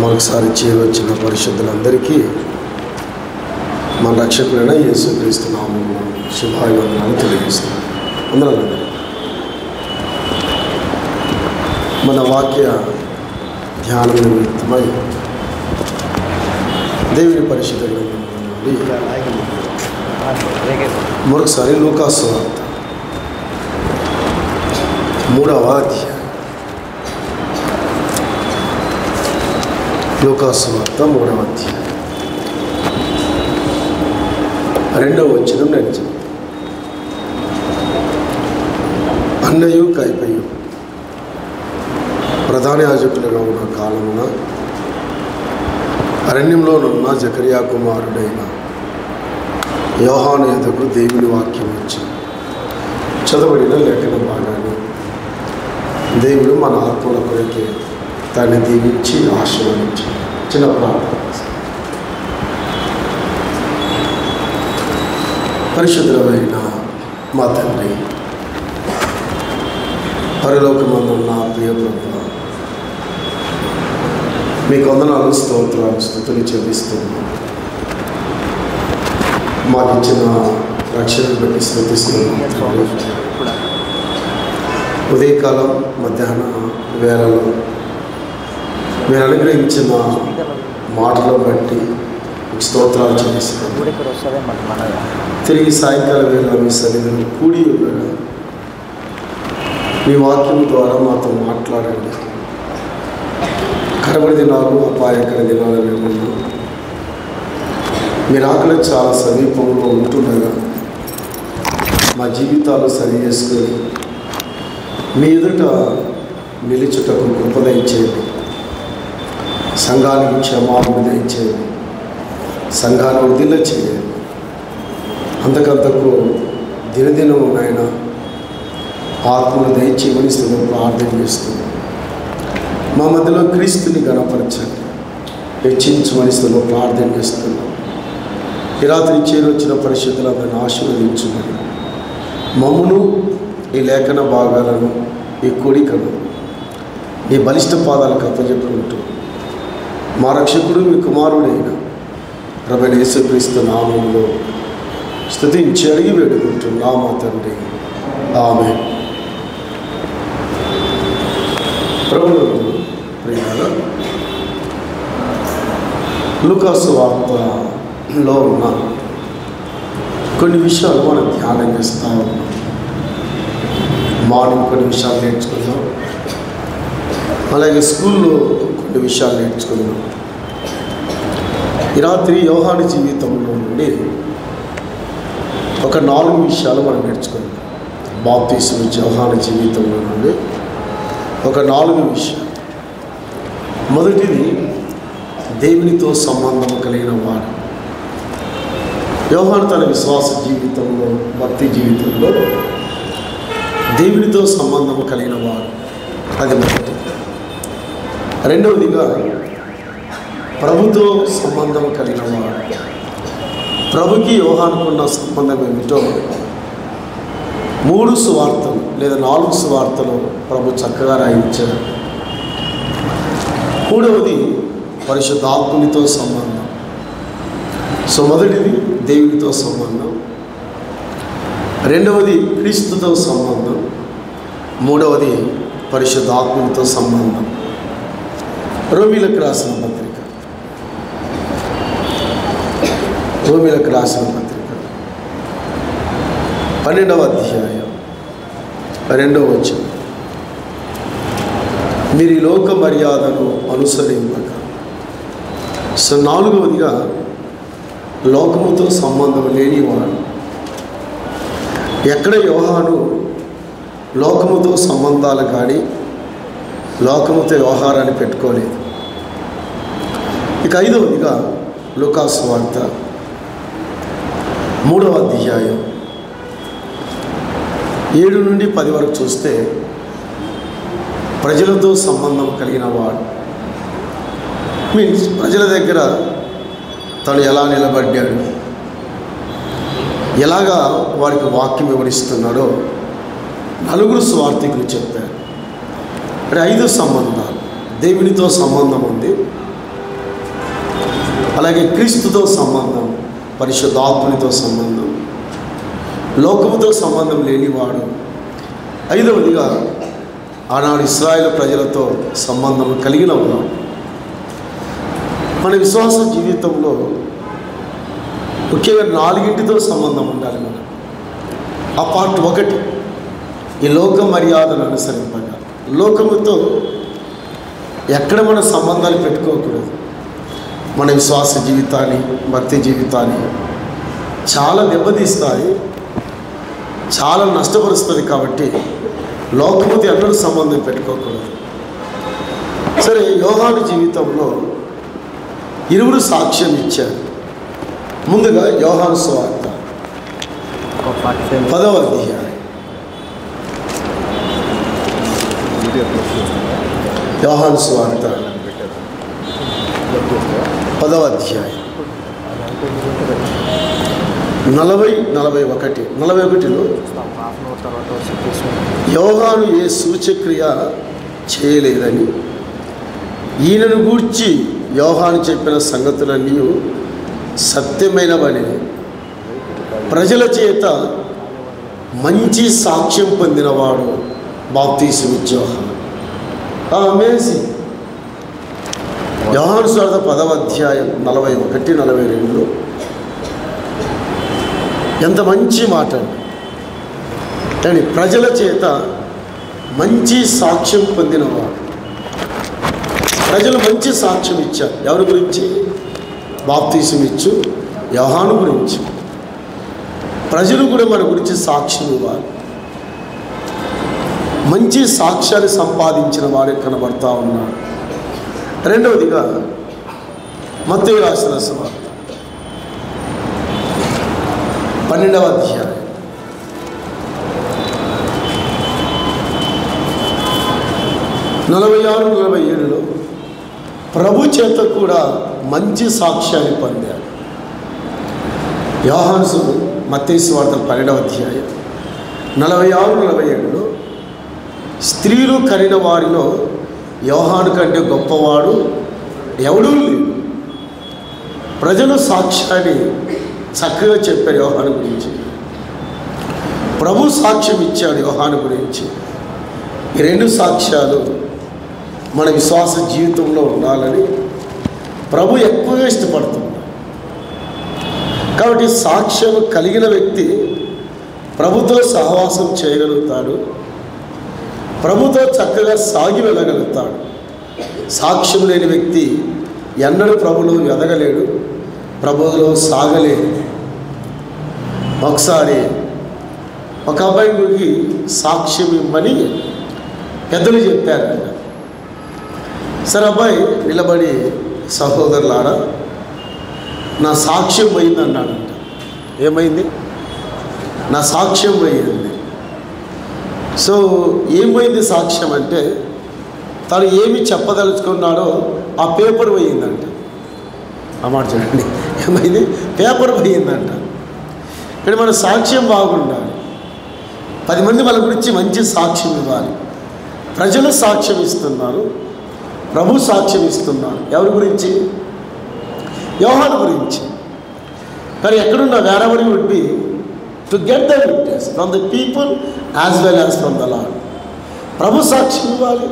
మరొకసారి చేరొచ్చిన పరిశుద్ధులందరికీ మన రక్షకుడైన యేసుక్రీస్తు నామములో శుభాభివందనాలు తెలియజేస్తున్నాను. అందరూ మన వాక్య ధ్యానం నిమిత్తమై దేవుని పరిశుద్ధ గ్రంథం నుండి మరొకసారి లూకాసు వార్త 3వ అధ్యాయం. లూకాసు వార్త 3వ అధ్యాయం 2వ వచనం నేను చదువుతాను. అన్నయు కైపయు ప్రధాన యాజకులుగా ఉన్న కాలమున అరణ్యంలోనున్న జకరియా కుమారుడైన యోహాను ఎదుగు దేవుని వాక్యం వచ్చి చదవబడిన లేఖన భాగాన్ని దేవుడు మన ఆత్మల కొరకే దాన్ని దీవించి ఆశీర్వదించి చిన్న ప్రార్థన. పరిశుద్ధమైన మా తండ్రి, పరలోకమందున్న ప్రియ ప్రభువా, మీకు వందనాలు, స్తోత్రాలు, స్తుతులు చెల్లిస్తున్నాను. మాకు ఇచ్చిన రక్షణను బట్టి స్తుతిస్తున్నాను. ఉదయకాలం మధ్యాహ్న వేళలో మీరు అనుగ్రహించిన మాటలను బట్టి స్తోత్రాలు చెల్లిస్తున్నాను. తిరిగి సాయంకాల వేళ మీ సన్నిధిలో కూడి ఉండగా మీ వాక్యం ద్వారా మాతో మాట్లాడండి. కడబడి దినాలు, అపాయకర దినాలు ఏమన్నా మీరు ఆకలి చాలా సమీపంలో ఉంటుండగా మా జీవితాలు సరి చేసుకొని మీ ఎదుట నిలుచుటకు కృప దయచేయండి. సంఘానికి క్షమాపణ దయచేయండి. సంఘాన్ని వదిల చేయండి. అంతకంతకు దినదినము నాయన ఆత్మను దయచేయమని ప్రార్థన చేస్తున్నాం. మా మధ్యలో క్రీస్తుని గణపరచండి, హెచ్చించమని ప్రార్థన చేస్తున్నాం. ఈ రాత్రి చేరొచ్చిన పరిశుద్ధులందరిని ఆశీర్వదించమని మమ్మును, ఈ లేఖన భాగాలను, ఈ కోడికను ఈ బలిష్ట పాదాలకు అప్పచెప్పుకుంటూ మా రక్షకుడు మీ కుమారుడైన ప్రభువైన యేసుక్రీస్తు నామములో స్తుతించి అడిగి వేడుకుంటున్నాం మా తండ్రి, ఆమేన్. ప్రభువునందు ప్రియులారా, లూకాసు వార్తలో ఉన్న కొన్ని విషయాలు మనం ధ్యానం చేస్తూ ఉన్నాం. మార్నింగ్ కొన్ని విషయాలు నేర్చుకున్నాం, అలాగే స్కూల్లో కొన్ని విషయాలు నేర్చుకున్నాం. ఈ రాత్రి యోహాను జీవితంలో నుండి ఒక 4 విషయాలు మనం నేర్చుకున్నాం. బాప్తిస్మం యోహాను జీవితంలో నుండి ఒక 4 విషయాలు. మొదటిది, దేవునితో సంబంధం కలిగిన వాడు. యోహాను తన విశ్వాస జీవితంలో, భక్తి జీవితంలో దేవునితో సంబంధం కలిగిన వాడు, అది మొదటి. రెండవదిగా, ప్రభుతో సంబంధం కలిగిన వాడు. ప్రభుకి యోహానుకున్న సంబంధం ఏమిటో 3 సువార్తలు లేదా 4 సువార్తలు ప్రభు చక్కగా రాయించారు. మూడవది, పరిశుద్ధాత్మునితో సంబంధం. సో మొదటిది దేవునితో సంబంధం, రెండవది క్రీస్తుతో సంబంధం, మూడవది పరిశుద్ధాత్మునితో సంబంధం. రోమీలకు రాసిన పత్రిక 12వ అధ్యాయం 2వ వచనం. మీరు ఈ లోక మర్యాదను అనుసరింపక. సో 4వదిగా, లోకముతో సంబంధం లేనివాడు. ఎక్కడ యోహాను లోకముతో సంబంధాలు కానీ లోకముతో వ్యవహారాన్ని పెట్టుకోలేదు. ఇక 5వదిగా, లూకాసు వార్త 3వ అధ్యాయం 7 నుండి 10 వరకు చూస్తే ప్రజలతో సంబంధం కలిగిన వాడు. మీన్స్ ప్రజల దగ్గర తను ఎలా నిలబడ్డాడు, ఎలాగా వారికి వాక్యం వివరిస్తున్నాడో 4 సువార్థికులు చెప్పారు. 5 సంబంధాలు. దేవునితో సంబంధం ఉంది, అలాగే క్రీస్తుతో సంబంధం, పరిశుద్ధాత్మునితో సంబంధం, లోకముతో సంబంధం లేనివాడు. ఐదవదిగా ఆనాడు ఇశ్రాయేలు ప్రజలతో సంబంధం కలిగిన వాడు. మన విశ్వాస జీవితంలో ముఖ్యంగా 4 సంబంధం ఉండాలి. మనం ఆ పార్ట్ 1 ఈ లోక మర్యాదను అనుసరింపగా, లోకముతో ఎక్కడ మన సంబంధాలు పెట్టుకోకూడదు. మన విశ్వాస జీవితాన్ని, భక్తి జీవితాన్ని చాలా దెబ్బతీస్తాయి, చాలా నష్టపరుస్తుంది. కాబట్టి లోకముతో ఎన్నడూ సంబంధం పెట్టుకోకూడదు. సరే, యోహాను జీవితంలో 2 సాక్ష్యం ఇచ్చారు. ముందుగా యోహాను సువార్త 10వ అధ్యాయం. యోహాను సువార్త 10వ అధ్యాయం 41లో యోహాను ఏ సూచక్రియ చేయలేదని, ఈయనను గూర్చి యోహాను చెప్పిన సంగతులన్నీ సత్యమైనవని ప్రజల చేత మంచి సాక్ష్యం పొందినవాడు బాప్తీసమిచ్చే యోహాను. అమేజింగ్. యోహాను సువార్త 10వ అధ్యాయం 41, 42లో ఎంత మంచి మాట అండి. ప్రజల చేత మంచి సాక్ష్యం పొందినవాడు. ప్రజలు మంచి సాక్ష్యం ఇచ్చారు. ఎవరి గురించి? బాప్తీసమిచ్చు యోహాను గురించి. ప్రజలు కూడా మన గురించి సాక్ష్యం ఇవ్వాలి. మంచి సాక్ష్యాన్ని సంపాదించిన వాడే కనబడతా ఉన్నాడు. రెండవదిగా మత్తయి రాసిన సువార్త 12వ అధ్యాయం 46, 47లో ప్రభు చేత కూడా మంచి సాక్ష్యాన్ని పొందారు. యోహాను మత్తయి సువార్త 12వ అధ్యాయం 46, 47లో స్త్రీలు కనిన వారిలో యోహాను కంటే గొప్పవాడు ఎవడూ లేడు. ప్రజలు సాక్ష్యాన్ని చక్కగా చెప్పారు యోహాను గురించి. ప్రభు సాక్ష్యం ఇచ్చాడు యోహాను గురించి. ఈ 2 సాక్ష్యాలు మన విశ్వాస జీవితంలో ఉండాలని ప్రభు ఎక్కువగా ఇష్టపడుతున్నాడు. కాబట్టి సాక్ష్యం కలిగిన వ్యక్తి ప్రభుతో సహవాసం చేయగలుగుతాడు, ప్రభుతో చక్కగా సాగి వెళ్ళగలుగుతాడు. సాక్ష్యం లేని వ్యక్తి ఎన్నడూ ప్రభులో ఎదగలేడు, ప్రభువులో సాగలేడు. ఒకసారి ఒక అబ్బాయికి సాక్ష్యం ఇవ్వమని పెద్దలు చెప్పారు. సరే, అబ్బాయి నిలబడి సహోదరులారా నా సాక్ష్యం పోయింది అన్నాడంట. ఏమైంది? నా సాక్ష్యం పోయింది. సో ఏమైంది సాక్ష్యం అంటే, తను ఏమి చెప్పదలుచుకున్నాడో ఆ పేపర్ పోయిందంట. ఆ మాట చూడండి, ఏమైంది? పేపర్ పోయిందంట. ఇక్కడ మన సాక్ష్యం బాగుండాలి. 10 మంది మన గురించి మంచి సాక్ష్యం ఇవ్వాలి. ప్రజలు సాక్ష్యం ఇస్తున్నారు, ప్రభు సాక్ష్యం ఇస్తున్నారు. ఎవరి గురించి? యోహాను గురించి. కానీ ఎక్కడున్నా wherever would be to get the witness from the people as well as from the Lord. ప్రభు సాక్ష్యం ఇవ్వాలి,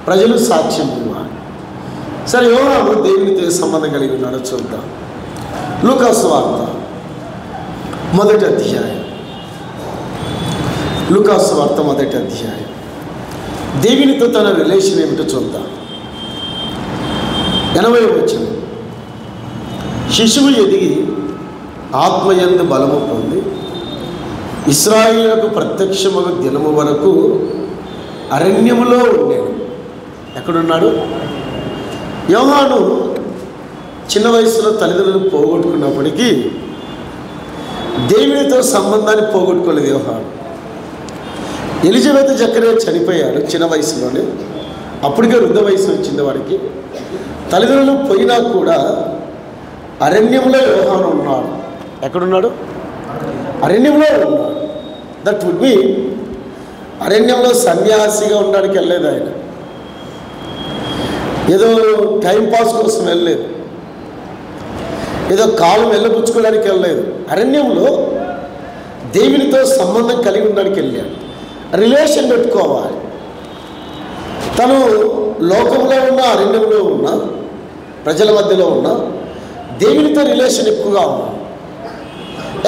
ప్రజలు సాక్ష్యం ఇవ్వాలి. సరే, యోహాను దేవునితో సంబంధం కలిగి ఉన్నాడో చూద్దాం. లూకా సువార్త 1వ అధ్యాయం. లూకా సువార్త 1వ అధ్యాయం. దేవునితో తన రిలేషన్ ఏమిటో చూద్దాం. 80వ వచనం. శిశువు ఎదిగి ఆత్మయందు బలము పొంది ఇశ్రాయేలుకు ప్రత్యక్షమగు దినము వరకు అరణ్యములో ఉండేది. ఎక్కడున్నాడు? యోహాను చిన్న వయసులో తల్లిదండ్రులు పోగొట్టుకున్నప్పటికీ దేవునితో సంబంధాన్ని పోగొట్టుకోలేదు యోహాను. ఎలిజబెత్ జకరియా చనిపోయాడు చిన్న వయసులోనే. అప్పటికే వృద్ధ వయసు వచ్చింది వాడికి. తల్లిదండ్రులు పోయినా కూడా అరణ్యంలో యోహాను ఉన్నాడు. ఎక్కడున్నాడు? అరణ్యంలో ఉన్నాడు. దట్ వుడ్ బి అరణ్యంలో సన్యాసిగా ఉండడానికి వెళ్ళలేదు ఆయన. ఏదో టైంపాస్ కోసం వెళ్ళలేదు. ఏదో కాలం వెళ్ళబుచ్చుకోవడానికి వెళ్ళలేదు. అరణ్యంలో దేవునితో సంబంధం కలిగి ఉండడానికి వెళ్ళాడు. రిలేషన్ పెట్టుకోవాలి. తను లోకంలో ఉన్న, అరణ్యంలో ఉన్న, ప్రజల మధ్యలో ఉన్న దేవునితో రిలేషన్ ఎక్కువగా ఉంది.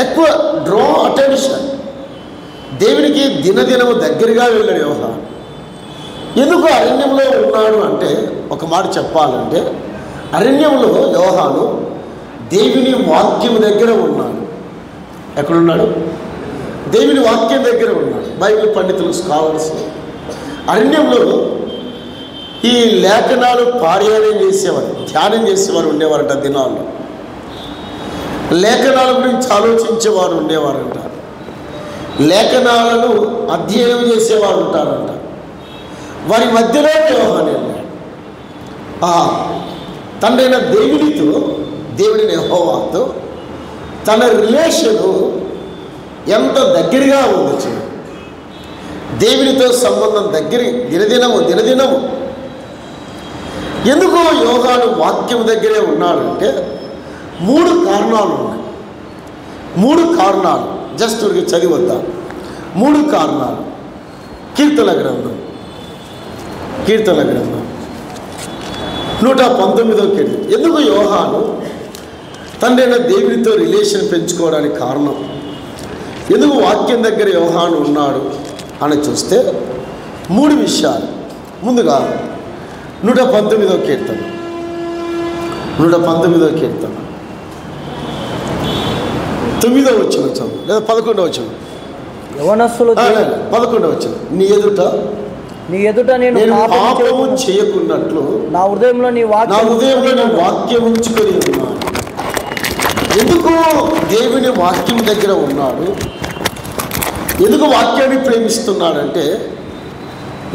ఎక్కువ డ్రా అటెన్షన్. దేవునికి దినదినము దగ్గరగా వెళ్ళాడు యోహాను. ఎందుకు అరణ్యంలో ఉన్నాడు అంటే, ఒక మాట చెప్పాలంటే, అరణ్యంలో యోహాను దేవుని వాక్యం దగ్గర ఉన్నాడు. ఎక్కడున్నాడు? దేవుని వాక్యం దగ్గర ఉన్నాడు. బైబిల్ పండితులు, స్కాలర్స్ అరణ్యంలో ఈ లేఖనాలు పారాయణం చేసేవారు, ధ్యానం చేసేవారు ఉండేవారంట. దినాల్లో లేఖనాల గురించి ఆలోచించేవారు ఉండేవారంట. లేఖనాలను అధ్యయనం చేసేవారు ఉంటారంట. వారి మధ్యలో యోహాను వెళ్ళాడు. తండ్రైన దేవునితో, దేవుని యెహోవాతో తన రిలేషను ఎంత దగ్గరగా ఉంది చూడు. దేవునితో సంబంధం దినదినము. ఎందుకు యోహాను వాక్యం దగ్గరే ఉన్నాడంటే 3 కారణాలు ఉన్నాయి. 3 కారణాలు జస్ట్ ఊరికి చదివద్దాం. 3 కారణాలు. కీర్తన గ్రంథం 119వ కీర్తన. ఎందుకు యోహాను తండ్రైన దేవునితో రిలేషన్ పెంచుకోవడానికి కారణం, ఎందుకు వాక్యం దగ్గర యోహాను ఉన్నాడు అని చూస్తే 3 విషయాలు. ముందుగా 119వ కీర్తన 9వ వచనం చదువు, లేదా 11వ వచనం. యవనస్తులు 11వ వచనం. నీ ఎదుట నేను పాపము చేయకున్నట్లు నా హృదయంలో నీ వాక్యం ఉంచుకొని ఉన్నాను. ఎందుకు దేవుని వాక్యం దగ్గర ఉన్నాడు, ఎందుకు వాక్యాన్ని ప్రేమిస్తున్నాడంటే,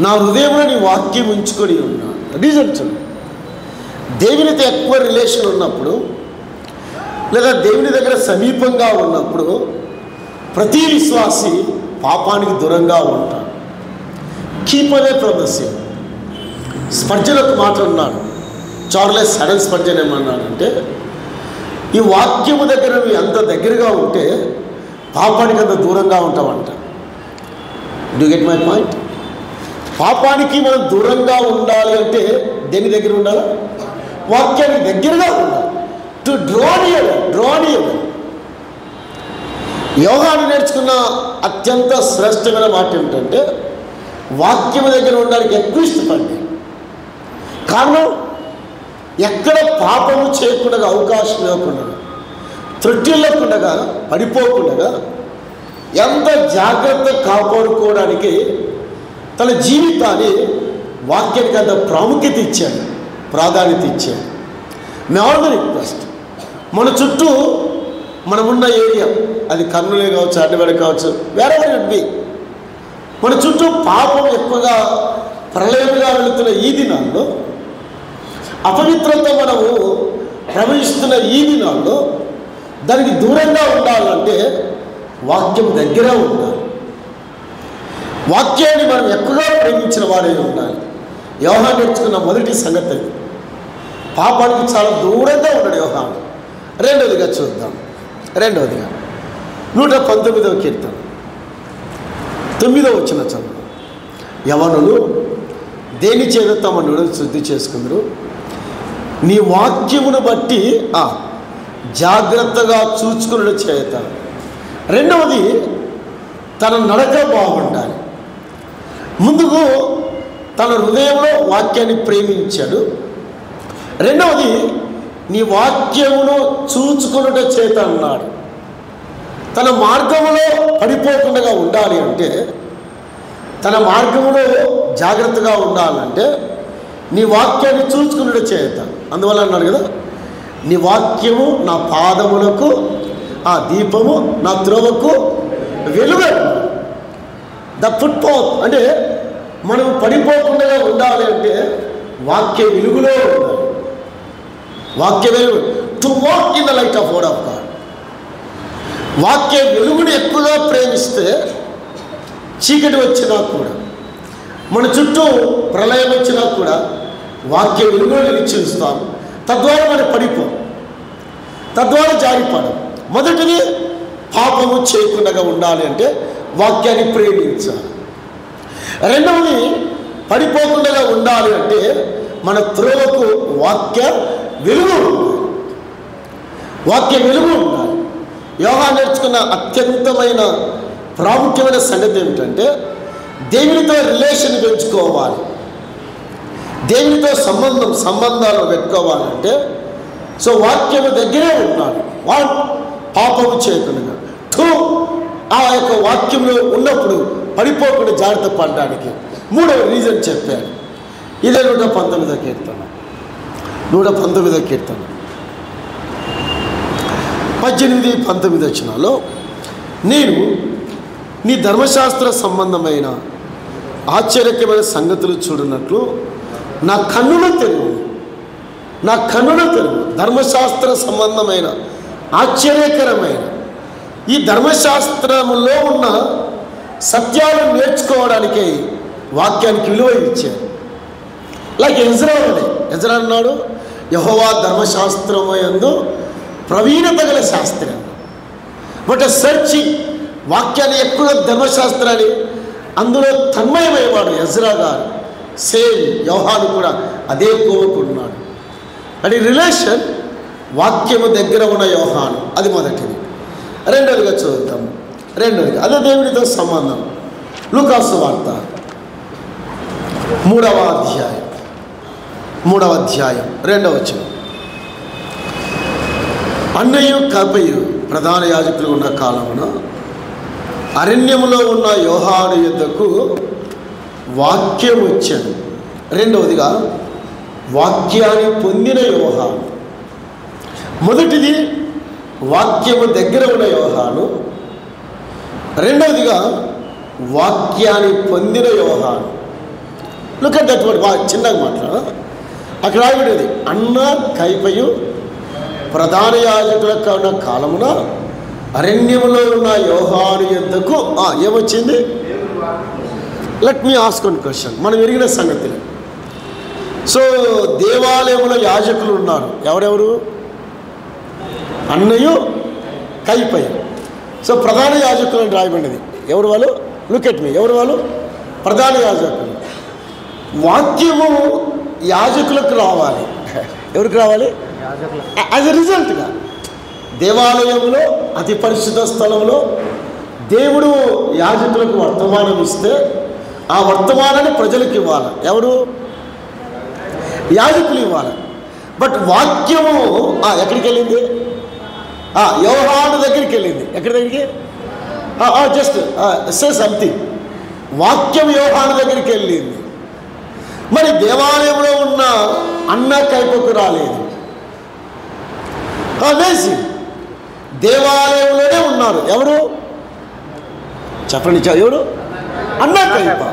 నా హృదయంలో నీ వాక్యం ఉంచుకొని ఉన్నాడు. రీజన్ చూడండి. దేవునితో ఎక్కువ రిలేషన్ ఉన్నప్పుడు, లేదా దేవుని దగ్గర సమీపంగా ఉన్నప్పుడు ప్రతి విశ్వాసి పాపానికి దూరంగా ఉంటాడు. Keep away from the sin. Spurgeon ఒక మాట అన్నాడు. చార్లెస్ హడన్ స్పర్జన్ ఏమన్నాడంటే, ఈ వాక్యము దగ్గర నువ్వు ఎంత దగ్గరగా ఉంటే పాపానికి అంత దూరంగా ఉంటావంట. Do get my point? పాపానికి మనం దూరంగా ఉండాలి అంటే దేని దగ్గర ఉండాలి? వాక్యానికి దగ్గరగా ఉండాలి. To draw near. యోహాను నేర్చుకున్న అత్యంత శ్రేష్టమైన మాట ఏమిటంటే, వాక్యము దగ్గర ఉండడానికి ఎక్కువ ఇష్టపడి. కారణం, ఎక్కడ పాపము చేయకుండా, అవకాశం ఇవ్వకుండా, త్రుటిల్లకుండా, పడిపోకుండా ఎంత జాగ్రత్త కాపాడుకోవడానికి తన జీవితాన్ని వాక్యానికి అంత ప్రాముఖ్యత ఇచ్చాడు, ప్రాధాన్యత ఇచ్చాడు. ఆల్ ద రిక్వెస్ట్, మన చుట్టూ మనమున్న ఏరియా, అది కర్నూలే కావచ్చు, అడ్డబెడ కావచ్చు, వేరే బి, మన చుట్టూ పాపం ఎక్కువగా ప్రళయంగా వెళుతున్న ఈ దినాల్లో, అపవిత్రత మనము ప్రవహిస్తున్న ఈ దినాల్లో దానికి దూరంగా ఉండాలంటే వాక్యం దగ్గర ఉండాలి. వాక్యాన్ని మనం ఎక్కువగా ప్రేమించిన వాడే ఉండాలి. యోహాను నేర్చుకున్న మొదటి సంగతి అది. పాపానికి చాలా దూరంగా ఉన్నాడు యోహాను. రెండవదిగా చూద్దాం. 119వ కీర్తన 9వ వచనం చదువు. యవనులు దేని చేత తమ నుడులు శుద్ధి చేసుకుందరు? నీ వాక్యమును బట్టి జాగ్రత్తగా చూచుకున్న చేత. రెండవది, తన నడక బాగుండాలి. ముందుకు తన హృదయంలో వాక్యాన్ని ప్రేమించాడు. రెండవది, నీ వాక్యమును చూచుకున్నట చేత అన్నాడు. తన మార్గములో పడిపోకుండా ఉండాలి అంటే, తన మార్గములో జాగ్రత్తగా ఉండాలంటే నీ వాక్యాన్ని చూచుకున్నట చేత. అందువల్ల అన్నాడు కదా, నీ వాక్యము నా పాదములకు దీపము, నా త్రోవకు వెలుగు. ద ఫుట్ పాత్ అంటే మనం పడిపోకుండా ఉండాలి అంటే వాక్య వెలుగులో ఉండాలి. వాక్య వెలుగు, to walk in the light of word of God. వాక్య వెలుగుని ఎక్కువగా ప్రేమిస్తే చీకటి వచ్చినా కూడా, మన చుట్టూ ప్రళయం వచ్చినా కూడా వాక్య వెలుగులో నిలిచిస్తాం. తద్వారా మనం పడిపోం. తద్వారా జారిపడం. మొదటిది పాపము చేయకుండా ఉండాలి అంటే వాక్యాన్ని ప్రేమించాలి. రెండవది పడిపోకుండా ఉండాలి అంటే మన త్రోవకు వాక్య వెలుగు ఉండాలి. వాక్య వెలుగు ఉండాలి. యోహాను నేర్చుకున్న అత్యంతమైన ప్రాముఖ్యమైన సంగతి ఏమిటంటే దేవునితో రిలేషన్ పెంచుకోవాలి, దేవునితో సంబంధాలు పెట్టుకోవాలంటే సో వాక్యము దగ్గరే ఉండాలి. పాపము చేయకుండా ఆ యొక్క వాక్యంలో ఉన్నప్పుడు పడిపోకుండా జాగ్రత్త పడడానికి మూడవ రీజన్ చెప్పాడు. ఇదే 119వ కీర్తన 119వ కీర్తన 18-19 వచనాల్లో నేను నీ ధర్మశాస్త్ర సంబంధమైన ఆశ్చర్యకరమైన సంగతులు చూడనట్లు నా కన్నులు తెరువు, నా కన్నులు తెరువు. ధర్మశాస్త్ర సంబంధమైన ఆశ్చర్యకరమైన ఈ ధర్మశాస్త్రములో ఉన్న సత్యాలను నేర్చుకోవడానికి వాక్యానికి విలువ ఇచ్చారు. లైక్ ఎజ్రా అన్నాడు యెహోవా ధర్మశాస్త్రము యందు ప్రవీణత గల శాస్త్రం. బట్ సెర్చి వాక్యాన్ని ఎక్కువ ధర్మశాస్త్రాన్ని అందులో తన్మయమయ్యేవాడు ఎజ్రా గారు. సేమ్ యోహాను కూడా అదే కోరుకున్నాడు. అది రిలేషన్ వాక్యము దగ్గర ఉన్న యోహాను, అది మొదటిది. రెండవదిగా చదువుతాము. రెండవది అదే దేవునితో సంబంధం. లూకాసు వార్త 3వ అధ్యాయం 2వ వచనం. అన్నయ్య కల్పయు ప్రధాన యాజకులు ఉన్న కాలమున అరణ్యములో ఉన్న యోహాను యొద్దకు వాక్యం వచ్చాడు. రెండవదిగా వాక్యాన్ని పొందిన యోహాను. మొదటిది వాక్యము దగ్గర ఉన్న యోహాను, రెండవదిగా వాక్యాన్ని పొందిన యోహాను. Look at that word. చిన్నగా మాట్లాడ అక్కడ ఆవిడది అన్న కైపయు ప్రధాన యాజకులకు ఉన్న కాలమున అరణ్యములో ఉన్న యోహాను యొద్దకు ఏమొచ్చింది? Let me ask one question. మనం ఎరిగిన సంగతి. సో దేవాలయంలో యాజకులు ఉన్నారు. ఎవరెవరు? అన్నయ్య కైపయ్య. సో ప్రధాన యాజకులు అని రాయబడినది. ఎవరు వాళ్ళు? Look at me. ఎవరు వాళ్ళు? ప్రధాన యాజకులు. వాక్యము యాజకులకు రావాలి. ఎవరికి రావాలి? యాజ్ ఎ రిజల్ట్గా దేవాలయంలో అతి పరిశుద్ధ స్థలంలో దేవుడు యాజకులకు వర్తమానం ఇస్తే ఆ వర్తమానాన్ని ప్రజలకు ఇవ్వాలి. ఎవరు? యాజకులు ఇవ్వాలి. బట్ వాక్యము ఎక్కడికి వెళ్ళింది? యోహాను దగ్గరికి వెళ్ళింది. ఎక్కడి దగ్గరికి? Just say something. వాక్యం యోహాను దగ్గరికి వెళ్ళింది. మరి దేవాలయంలో ఉన్న అన్న కైపకు రాలేదు. అమేజింగ్. దేవాలయంలోనే ఉన్నారు. ఎవరు చెప్పండి? ఎవరు? అన్న కైప.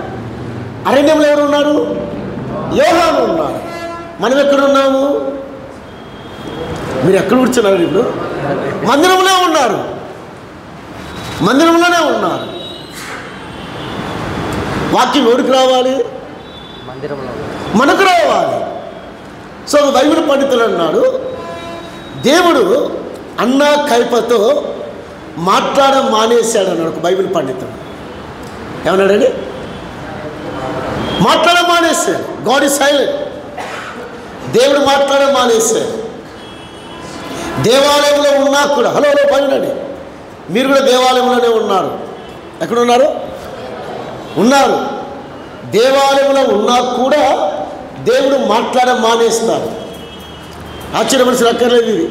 అరణ్యంలో ఎవరు ఉన్నారు? యోహాను ఉన్నారు. మనం ఎక్కడున్నాము? మీరు ఎక్కడ కూర్చున్నారు? ఇప్పుడు మందిరంలో ఉన్నారు. మందిరంలోనే ఉన్నారు. వాక్యం ఎవరికి రావాలి? మనకు రావాలి. సో బైబిల్ పండితులు అన్నాడు దేవుడు అన్న కైపతో మాట్లాడడం మానేశాడు అన్నాడు ఒక బైబిల్ పండితుడు. ఏమన్నాడండి? మాట్లాడడం మానేశాడు. God is silent. దేవుడు మాట్లాడడం మానేశాడు. దేవాలయంలో ఉన్నా కూడా హలో పడినండి, మీరు కూడా దేవాలయంలోనే ఉన్నారు. ఎక్కడున్నారు? ఉన్నారు. దేవాలయంలో ఉన్నా కూడా దేవుడు మాట్లాడడం మానేస్తారు. ఆశ్చర్యపరిచిన అక్కర్లేదు. ఇది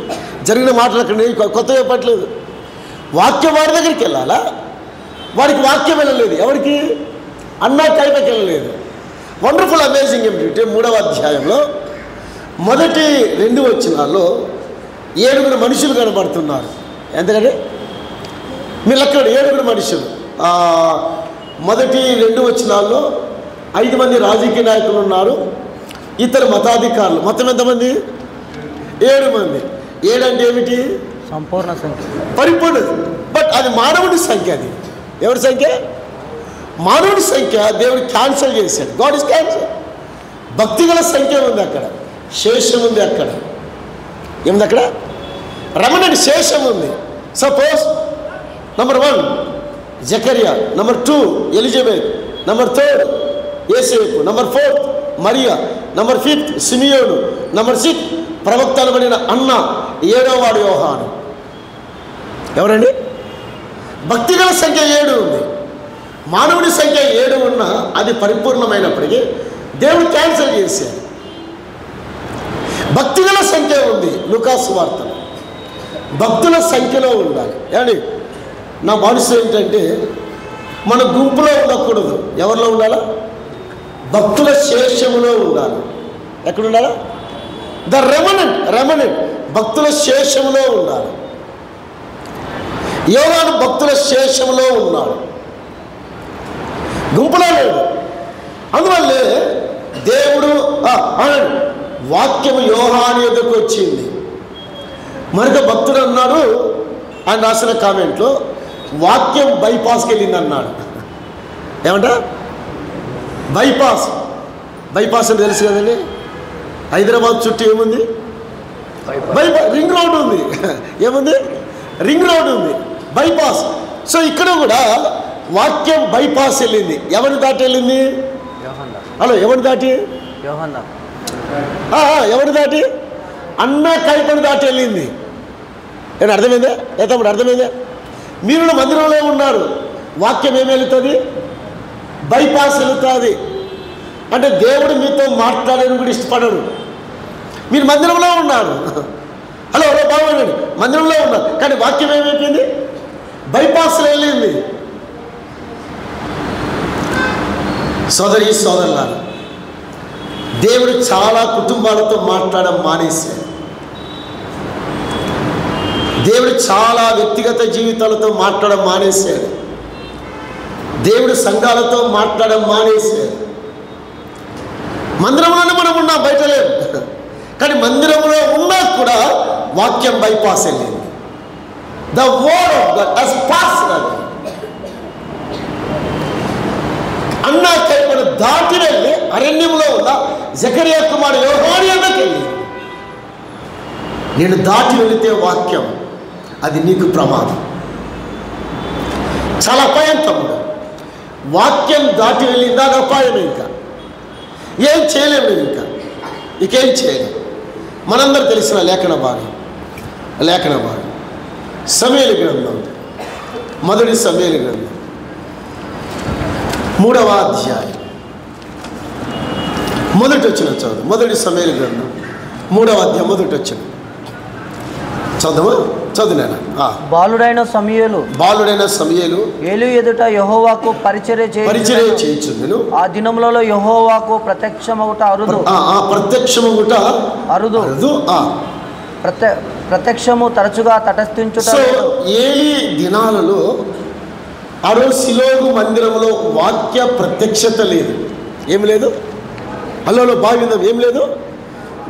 జరిగిన మాటలు అక్కడ కొత్త చెప్పట్లేదు. వాక్యం వాడి దగ్గరికి వెళ్ళాలా? వాడికి వాక్యం వెళ్ళలేదు. ఎవరికి? అన్న కైపకి వెళ్ళలేదు. వండర్ఫుల్ అమేజింగ్ ఏమిటంటే 3వ అధ్యాయంలో మొదటి 2 వచనాల్లో 7 మనుషులు కనబడుతున్నారు. ఎందుకంటే మీరు లెక్క 7 మనుషులు. మొదటి 2 వచనాల్లో 5 మంది రాజకీయ నాయకులు ఉన్నారు, ఇతర మతాధికారులు. మొత్తం ఎంతమంది? 7 మంది. 7 అంటే ఏమిటి? సంపూర్ణ సంఖ్య, పరిపూర్ణ. బట్ అది మానవుడి సంఖ్య. అది ఎవరి సంఖ్య? మానవుడి సంఖ్య. దేవుడు క్యాన్సల్ చేశాడు. God is cancel. భక్తి గల సంఖ్య ఉంది అక్కడ, శేషం ఉంది అక్కడ. ఏముంది అక్కడ? రెమనెంట్ శేషం ఉంది. సపోజ్ నంబర్ 1 జకరియా, నంబర్ 2 ఎలిజబెత్, నంబర్ 3 యేసేపు, నంబర్ 4 మరియా, నంబర్ 5 సిమియోను, నంబర్ 6 ప్రవక్త అనబడిన అన్న, 7వ వాడు యోహాను. ఎవరండి? భక్తిగల సంఖ్య 7 ఉంది. మానవుడి సంఖ్య 7 ఉన్నా అది పరిపూర్ణమైనప్పటికీ దేవుడు క్యాన్సిల్ చేశాడు. భక్తిగల సంఖ్య ఉంది. లూకాసు వార్తలో భక్తుల సంఖ్యలో ఉండాలి. ఏమండి, నా మనసు ఏంటంటే మన గుంపులో ఉండకూడదు. ఎవరిలో ఉండాలా? భక్తుల శేషములో ఉండాలి. ఎక్కడ ఉండాలా? ద రెమనెంట్ భక్తుల శేషములో ఉండాలి. యోహాను భక్తుల శేషములో ఉన్నాడు, గుంపులో లేడు. అందువల్లే దేవుడు వాక్యము యోహాను యొద్దకు వచ్చింది. మరొక భక్తుడు అన్నాడు, ఆయన రాసిన కామెంట్లో, వాక్యం బైపాస్కి వెళ్ళింది అన్నాడు. ఏమంట? బైపాస్ అని తెలుసు కదండి. హైదరాబాద్ చుట్టూ ఏముంది? రింగ్ రోడ్ ఉంది. ఏముంది? రింగ్ రోడ్ ఉంది, బైపాస్. సో ఇక్కడ కూడా వాక్యం బైపాస్ వెళ్ళింది. ఎవరిని దాటి వెళ్ళింది? హలో, ఎవరిని దాటి? ఎవరిని దాటి? అన్న కైపని దాటి వెళ్ళింది. ఏమన్నా అర్థమైందా? తమ్ముడు అర్థమైందా? మీరు మందిరంలో ఉన్నారు, వాక్యం ఏమి వెళుతుంది? బైపాస్ వెళుతుంది. అంటే దేవుడు మీతో మాట్లాడని కూడా ఇష్టపడరు. మీరు మందిరంలో ఉన్నారు, హలో బాగుండండి, మందిరంలో ఉన్నారు, కానీ వాక్యం ఏమైపోయింది? బైపాస్లో వెళ్ళింది. సోదరులారా, దేవుడు చాలా కుటుంబాలతో మాట్లాడడం మానేశాడు. దేవుడు చాలా వ్యక్తిగత జీవితాలతో మాట్లాడడం మానేశాడు. దేవుడు సంఘాలతో మాట్లాడడం మానేశాడు. మందిరంలోనే మనం ఉన్నాం, బయట లేదు. కానీ మందిరంలో ఉన్నా కూడా వాక్యం బైపాస్ వెళ్ళింది. The word of God has passed away. అన్నా కైపను దాటి వెళ్ళి అరణ్యంలో ఉన్న జకరియా కుమారుడు యోహాను యొద్దకు వెళ్ళి, నేను దాటి వెళితే వాక్యం అది నీకు ప్రమాదం. చాలా అపాయం తమ్ముడు. వాక్యం దాటి వెళ్ళిందా అది అపాయం. ఇంకా ఏం చేయలేము, ఇంకేం చేయలేము. మనందరూ తెలిసిన లేఖన భాగం సమూయేలు గ్రంథం, మొదటి సమూయేలు గ్రంథం 3వ అధ్యాయం మొదటి వచ్చిన చదువు. మొదటి సమూయేలు గ్రంథం 3వ అధ్యాయం మొదటి వచ్చిన చదువునా? బాలుడైన సమూయేలు ఏలీ ఎదుట యెహోవాకు పరిచర్య చేయుచుండెను. ఆ దినములలో యెహోవాకు ప్రత్యక్షమగుట అరుదు. ప్రత్యక్షము తరచుగా తటస్థించుట. ఏలీ దినాలలో ఆ రోజు షిలోహు మందిరంలో వాక్య ప్రత్యక్షత లేదు. ఏమి లేదు? అల్లలో భావిందాం. ఏం లేదు?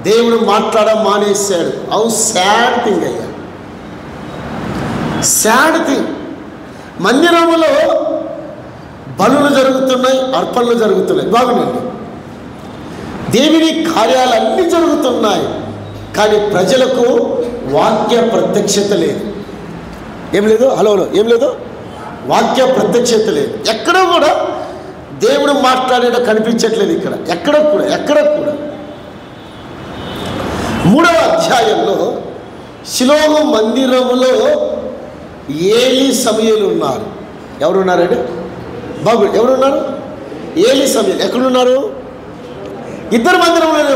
దేవుడు మాట్లాడడం మానేశాడు. హౌ సాడ్ థింగ్ అయ్యా, సాడ్ థింగ్. మందిరములో బలులు జరుగుతున్నాయి, అర్పణలు జరుగుతున్నాయి, బాగుండండి, దేవుని కార్యాలన్నీ జరుగుతున్నాయి, కానీ ప్రజలకు వాక్య ప్రత్యక్షత లేదు. ఏం లేదు? హలో, ఏం లేదు? వాక్య ప్రత్యక్షత లేదు. ఎక్కడ కూడా దేవుడు మాట్లాడేట కనిపించట్లేదు. ఇక్కడ ఎక్కడ కూడా 3వ అధ్యాయంలో షిలోహు మందిరములో ఏలీ సమూయేలు ఉన్నారు. ఎవరున్నారండి? బాబు ఎవరున్నారు? ఏలీ సమూయేలు. ఎక్కడున్నారు? ఇద్దరు మందిరంలోనే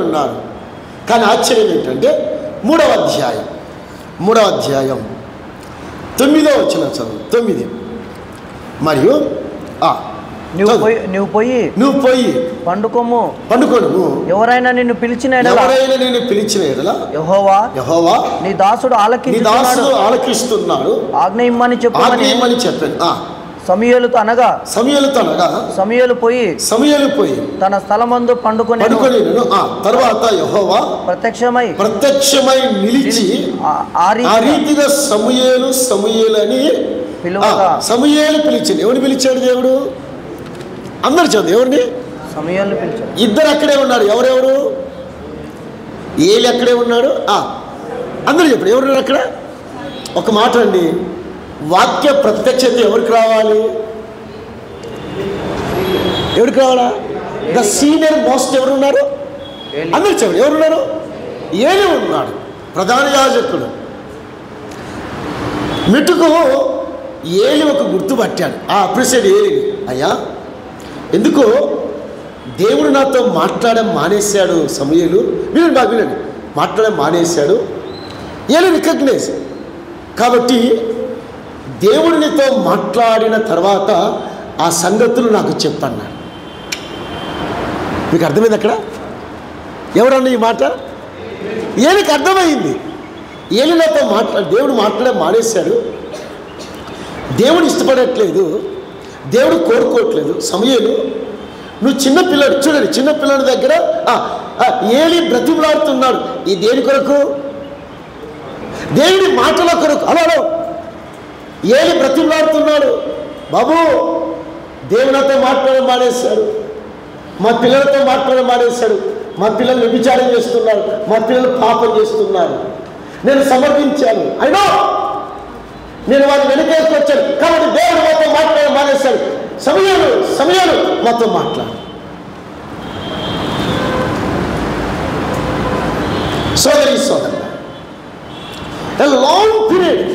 ఉన్నారు. కానీ ఆశ్చర్యం ఏంటంటే 3వ అధ్యాయం 9వ వచనం చదువు. 9 మరియు నువ్వు పోయి పండుకోను. ఎవరైనా నిన్ను పిలిచిన ఎడల యెహోవా నీ దాసుడు ఆలకిస్తున్నాడు, ఆజ్ఞ ఇమ్మని చెప్పాను. సమూయేలుతో అనగా సమూయేలు పోయి తన స్థలమందు పండుకొని తర్వాత యెహోవా ప్రత్యక్షమై నిలిచి ఆ రీతిగా సమూయేలు అని సమూయేలు పిలిచాడు. ఎవరిని పిలిచాడు దేవుడు? అందరు చదువు. ఎవరిని? సమూయేలుని పిలిచాడు. ఇద్దరు అక్కడే ఉన్నారు. ఎవరెవరు? ఏలి అక్కడే ఉన్నాడు, అందరూ చెప్పండి, ఎవరున్నారు అక్కడ? ఒక మాట అండి, వాక్య ప్రత్యక్షత ఎవరికి రావాలి? ఎవరికి రావాలా? ద సీనియర్ మోస్ట్ ఎవరున్నారు? అందరూ చెప్పండి, ఎవరున్నారు? ఏలి ఉన్నాడు, ప్రధాన యాజకుడు. మిట్టుకు ఏలి ఒక గుర్తుపట్టాడు, అప్రిషియేట్ ఏలిని. అయ్యా, ఎందుకో దేవుడు నాతో మాట్లాడడం మానేశాడు సమూయేలు. వినండి బాగా వినండి, మాట్లాడడం మానేశాడు. ఏలి రికగ్నైజ్. కాబట్టి దేవుడినితో మాట్లాడిన తర్వాత ఆ సంగతులు నాకు చెప్పన్నాడు. మీకు అర్థమైంది అక్కడ? ఎవరన్నా ఈ మాట? ఏలికి అర్థమైంది. ఏలినాతో దేవుడు మాట్లాడడం మానేశాడు. దేవుడు ఇష్టపడట్లేదు, దేవుడు కోరుకోవట్లేదు. సమూయేలు, నువ్వు చిన్నపిల్లడు, చూడండి, చిన్నపిల్లడి దగ్గర ఏలి బ్రతిమలాడుతున్నాడు. ఈ దేని కొరకు? దేవుడి మాటల కొరకు. అలా ఏలి బ్రతిమలాడుతున్నాడు. బాబు, దేవునితో మాట్లాడడం మానేశాడు, మా పిల్లలతో మాట్లాడడం మానేశాడు, మా పిల్లలు వ్యభిచారం చేస్తున్నారు, మా పిల్లలు పాపం చేస్తున్నారు, నేను సమర్థించాను, అయినా నేను వారిని వెనుకేసుకొచ్చాను, కాబట్టి దేవుడు మాతో మాట్లాడడం మానేశాడు. సమయాలు మాతో మాట్లాడు. సోదరి లాంగ్ పీరియడ్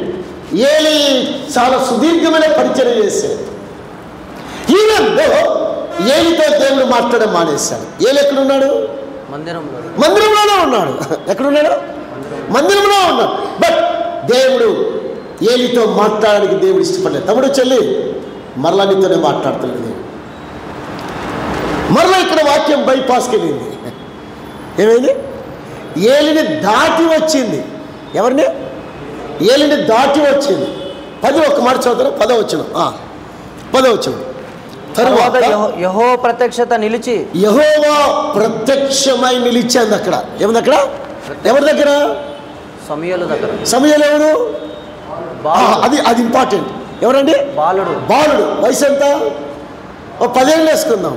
ఏలి చాలా సుదీర్ఘమైన పరిచయం చేశాడు. ఈవెన్లో ఏలితో దేవుడు మాట్లాడడం మానేశాడు. ఏలి ఎక్కడున్నాడు? మందిరంలోనే ఉన్నాడు. ఎక్కడున్నాడు? మందిరంలో ఉన్నాడు. బట్ దేవుడు ఏలితో మాట్లాడడానికి దేవుడు ఇష్టపడలేదు. తమ్ముడు, చెల్లి, మరలా నీతోనే మాట్లాడుతున్నాడు. మరలా ఇక్కడ వాక్యం బైపాస్కి వెళ్ళింది. ఏమైంది? ఏలిని దాటి వచ్చింది. ఎవరిని? ఏలిని దాటి వచ్చింది. 10 ఒక్క మాట చదువుతారా? 10 వచ్చిన తరువాత యెహోవా ప్రత్యక్షత నిలిచి, యెహోవా ప్రత్యక్షమై నిలిచింది. అక్కడ ఏముంది? అక్కడ ఎవరి దగ్గర? సమూయేలు దగ్గర. సమూయేలు ఎవరు? అది ఇంపార్టెంట్. ఎవరండి? బాలుడు. వయసు ఎంత? 10 ఏళ్ళు వేసుకుందాం.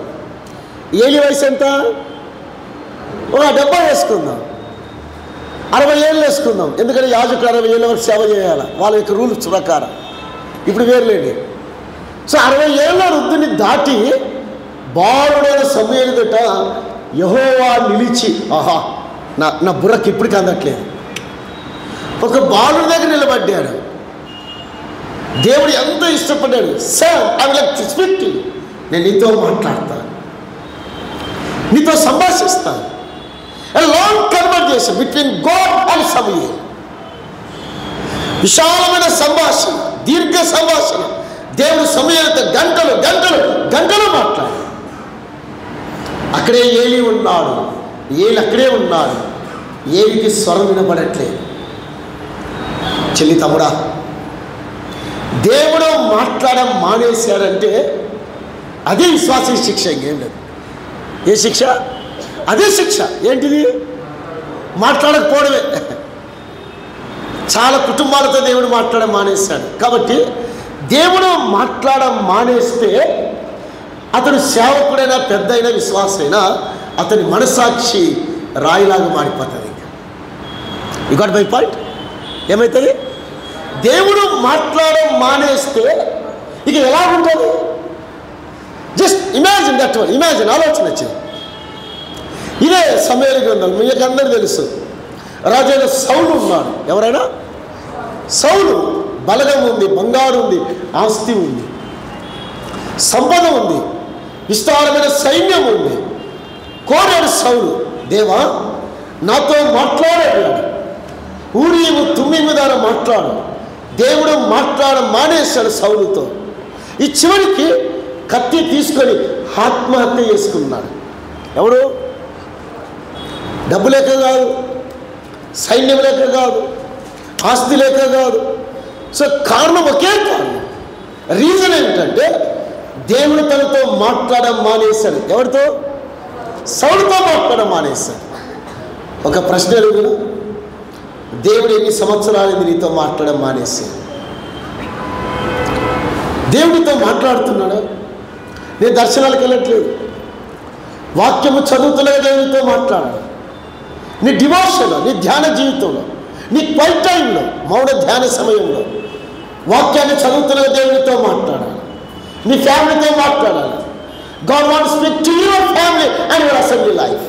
ఏలి వయసు ఎంత? 70 వేసుకుందాం. 60 ఏళ్ళు వేసుకుందాం. ఎందుకంటే యాజకులు 60 ఏళ్ళ వరకు సేవ చేయాలి వాళ్ళ యొక్క రూల్స్ ప్రకారం. ఇప్పుడు వేరులేండి. సో 60 ఏళ్ళ వృద్ధిని దాటి బాలుడైన సమూయేలు దట యెహోవా నిలిచి, ఆహా, నా బుర్రకి ఇప్పటికి అందట్లేదు. ఒక బాలుడి దగ్గర నిలబడ్డాడు. దేవుడు ఎంతో ఇష్టపడ్డాడు. Sir, I will like to speak to you. నేను నీతో మాట్లాడతాను, నీతో సంభాషిస్తాను. A long conversation between God and Samuel. విశాలమైన సంభాషణ, దీర్ఘ సంభాషణ. దేవుడు సమూయేలుతో గంటలు మాట్లాడు. అక్కడే ఏలి ఉన్నాడు. ఏలి అక్కడే ఉన్నాడు. ఏలికి స్వరం వినపడట్లేదు. చెల్లి, తమ్ముడా, దేవుడు మాట్లాడడం మానేశాడంటే అదే విశ్వాస శిక్ష, ఇంకేం లేదు. ఏ శిక్ష? అదే శిక్ష. ఏంటిది? మాట్లాడకపోవడమే. చాలా కుటుంబాలతో దేవుడు మాట్లాడడం మానేశాడు. కాబట్టి దేవుడు మాట్లాడడం మానేస్తే అతడు సేవకుడైనా, పెద్దయినా, విశ్వాసైనా అతని మనసాక్షి రాయిలాగా మారిపోతుంది. You got my point? ఏమవుతుంది? దేవుడు మాట్లాడడం మానేస్తే ఇక ఎలా ఉంటుంది? Just imagine that one. ఆలోచన వచ్చింది. ఇదే సమూయేలు గ్రంథం. మీకు అందరూ తెలుసు, రాజైన సౌలు ఉన్నాడు. ఎవరైనా? సౌలు బలగం ఉంది, బంగారు ఉంది, ఆస్తి ఉంది, సంపద ఉంది, విస్తారమైన సైన్యం ఉంది. కోరాడు సౌలు, దేవా నాతో మాట్లాడాడు. ఊరీము తుమ్మిమి ద్వారా మాట్లాడు. దేవుడు మాట్లాడడం మానేశాడు సౌలుతో. ఈ చివరికి కత్తి తీసుకొని ఆత్మహత్య చేసుకున్నాడు. ఎవడు? డబ్బు లేక కాదు, సైన్యం లేక కాదు, ఆస్తి లేక కాదు. సో కారణం ఒకే కారణం. రీజన్ ఏంటంటే దేవుడు తనతో మాట్లాడడం మానేశాడు. ఎవరితో? సౌలుతో మాట్లాడడం మానేశాడు. ఒక ప్రశ్న అడుగునా? దేవుడు ఎన్ని సంవత్సరాలైంది నీతో మాట్లాడడం మానేశాడు? దేవుడితో మాట్లాడుతున్నాడా? నేను దర్శనాలకు వెళ్ళట్లేదు, వాక్యము చదువుతున్నా దేవుడితో మాట్లాడాలి. నీ డివోషన్లో, నీ ధ్యాన జీవితంలో, నీ క్వైట్ టైంలో, మౌన ధ్యాన సమయంలో వాక్యాన్ని చదువుతున్న దేవునితో మాట్లాడాలి, నీ ఫ్యామిలీతో మాట్లాడాలి. God wants to speak to your family and your assembly life.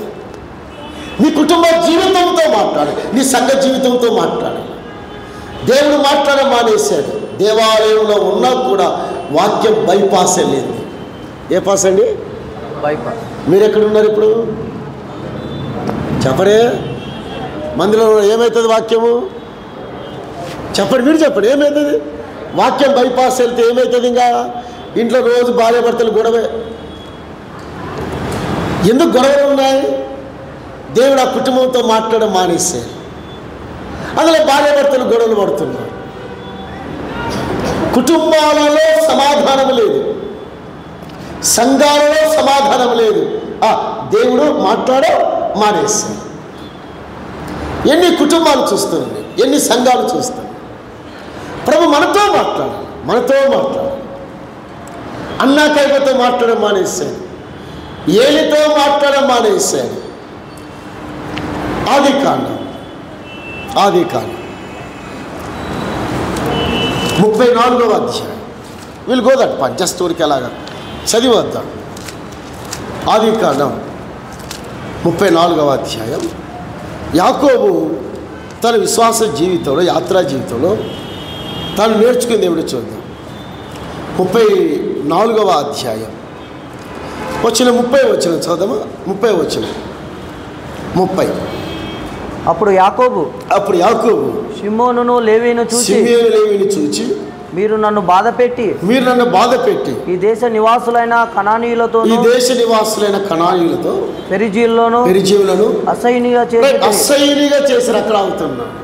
నీ కుటుంబ జీవితంతో మాట్లాడాలి, నీ సంఘ జీవితంతో మాట్లాడాలి. దేవుడు మాట్లాడడం మానేశాడు. దేవాలయంలో ఉన్నా కూడా వాక్యం బైపాస్ లేదు. ఏ పాస్ అండి? బైపాస్. మీరు ఎక్కడున్నారు ఇప్పుడు? చెప్పడే, మందిలో ఏమవుతుంది వాక్యము? చెప్పండి, మీరు చెప్పండి, ఏమవుతుంది? వాక్యం బైపాస్ వెళ్తే ఏమవుతుంది? ఇంకా ఇంట్లో రోజు భార్యాభర్తలు గొడవే. ఎందుకు గొడవలు ఉన్నాయి? దేవుడు ఆ కుటుంబంతో మాట్లాడడం మానేశారు. అందులో భార్యాభర్తలు గొడవలు పడుతున్నారు. కుటుంబాలలో సమాధానం లేదు, సంఘాలలో సమాధానం లేదు. దేవుడు మాట్లాడడం మానేశారు. ఎన్ని కుటుంబాలు చూస్తుంది, ఎన్ని సంఘాలు చూస్తుంది. ప్రభు మనతో మాట్లాడాలి, మనతో మాట్లాడాలి. అన్నాకైపతో మాట్లాడడం మానేశాడు, ఏలితో మాట్లాడడం మానేశాడు. ఆదికాండం 34వ అధ్యాయం. వీళ్ళు గోదట్ పని జస్ట్ ఊరికి ఎలాగా చదివద్దాం. ఆదికాండం 34వ అధ్యాయం. యాకోబు తన విశ్వాస జీవితంలో, యాత్రా జీవితంలో తాను నేర్చుకుంది ఏమిటో చూద్దాం. 34వ అధ్యాయం వచ్చిన 30 వచ్చిన చదువుదామా? 30 వచ్చిన 30. అప్పుడు యాకోబు షిమ్యోనును లేవీను చూచి మీరు నన్ను బాధపెట్టి ఈ దేశ నివాసులైన కనానీయులతో పెరిజీయులను అసహ్యునిగా చేశారు. అక్కడ అవుతున్నాడు.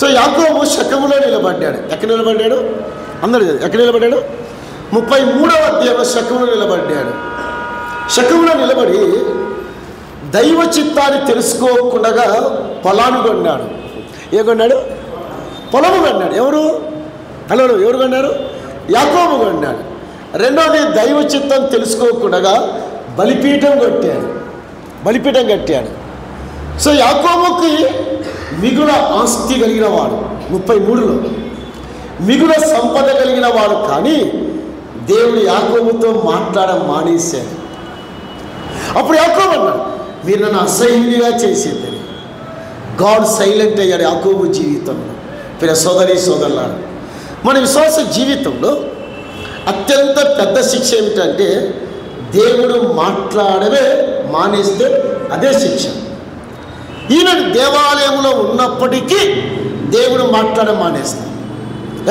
సో యాకోబు శకములో నిలబడ్డాడు. ఎక్కడ నిలబడ్డాడు? అందరూ ఎక్కడ నిలబడ్డాడు? 33వ అధ్యాయంలో శకములో నిలబడ్డాడు. శకములో నిలబడి దైవ చిత్తాన్ని తెలుసుకోకుండా పొలాన్ని కొన్నాడు. ఏ కొన్నాడు? పొలము కొన్నాడు. ఎవరు కొన్నారు? యాకోబు కొన్నాడు. రెండోది దైవ చిత్తం తెలుసుకోకుండా బలిపీఠం కట్టాడు. సో యాకోబుకి మిగుల ఆస్తి కలిగిన వాడు, 33లో మిగుల సంపద కలిగిన వాడు. కానీ దేవుడు యాకోబుతో మాట్లాడడం మానేశాడు. అప్పుడు యాకోబు అన్నాడు, మీరు నన్ను అసహ్యునిగా చేసేది. గాడ్ సైలెంట్ అయ్యాడు యాకోబు జీవితంలో. ప్రియ సోదరులారా, మన విశ్వాస జీవితంలో అత్యంత పెద్ద శిక్ష ఏమిటంటే దేవుడు మాట్లాడమే మానేస్తే అదే శిక్ష. ఈయన దేవాలయంలో ఉన్నప్పటికీ దేవుడు మాట్లాడడం మానేస్తాడు.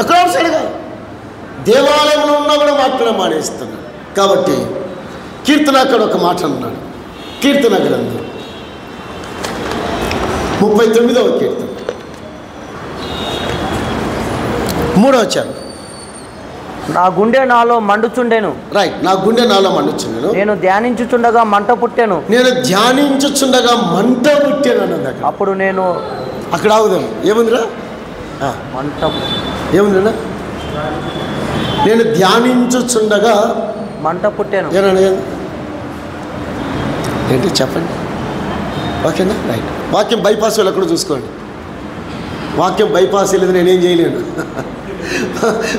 ఎక్కడో సరిగా దేవాలయంలో ఉన్నా కూడా మాట్లాడడం మానేస్తున్నాడు. కాబట్టి కీర్తనాకారుడు ఒక మాట అన్నాడు. కీర్తన గ్రంథం 39వ కీర్తన 3వ చరణం. నా గుండె నాలో మండుచుండెను. రైట్, నా గుండె నాలో మండుచుండెను. నేను ధ్యానించుచుండగా మంట పుట్టెను. అన్నది. అప్పుడు నేను అక్కడ ఆగుదాం. ఏముందిరా? మంట ఏముందిరా? నేను ధ్యానించుచుండగా మంట పుట్టెను. ఏంటి చెప్పండి? ఓకేనా? రైట్. వాక్యం బైపాస్ వాళ్ళు ఎక్కడ చూసుకోండి. వాక్యం బైపాస్ లేదు, నేనేం చేయలేను.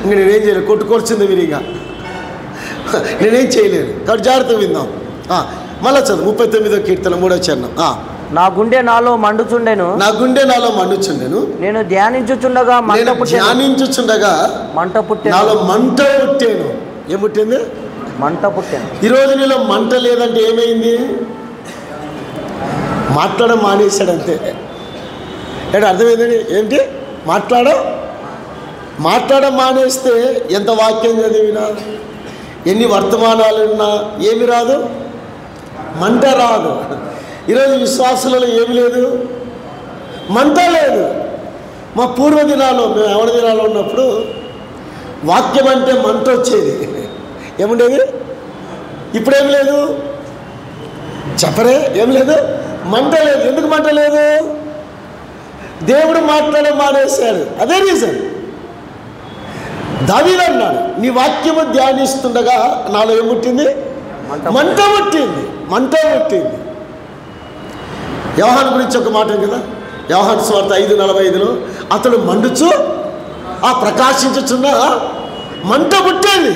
ఇంక నేనేం చేయలేను. కొట్టుకొచ్చింది మీరు, ఇక నేనేం చేయలేను. కాబట్టి జాగ్రత్తగా విందాం. మళ్ళా చదువు 39వ కీర్తన 3వ చరణం. నా గుండె నాలో మండుచుండెను. నేను ధ్యానించుచుండగా మంట పుట్టెను. నాలో మంట పుట్టాను. ఏం పుట్టింది? మంట పుట్టాను. ఈరోజు నీలో మంట లేదంటే ఏమైంది? మాట్లాడడం మానేశాడు అంతే. అంటే అర్థమైందండి ఏంటి? మాట్లాడడం మానేస్తే ఎంత వాక్యం చదివినా, ఎన్ని వర్తమానాలున్నా ఏమి రాదు? మంట రాదు. ఈరోజు విశ్వాసులలో ఏమి లేదు? మంట లేదు. మా పూర్వదినాల్లో, మేము ఎవరి దినాల్లో ఉన్నప్పుడు వాక్యం అంటే మంట వచ్చేది. ఏముండేది? ఇప్పుడేం లేదు. చెప్పరే, ఏం లేదు? మంట లేదు. ఎందుకు మంట లేదు? దేవుడు మాట్లాడడం మానేశాడు. అదే రీజన్. దావీదు అన్నాడు, నీ వాక్యము ధ్యానిస్తుండగా నాలో ఏం పుట్టింది? మంట పుట్టింది. యోహాను గురించి ఒక మాట కదా, యోహాను సువార్త 5:45లో అతడు మండుచు ప్రకాశించుచున్న మంట పుట్టేది.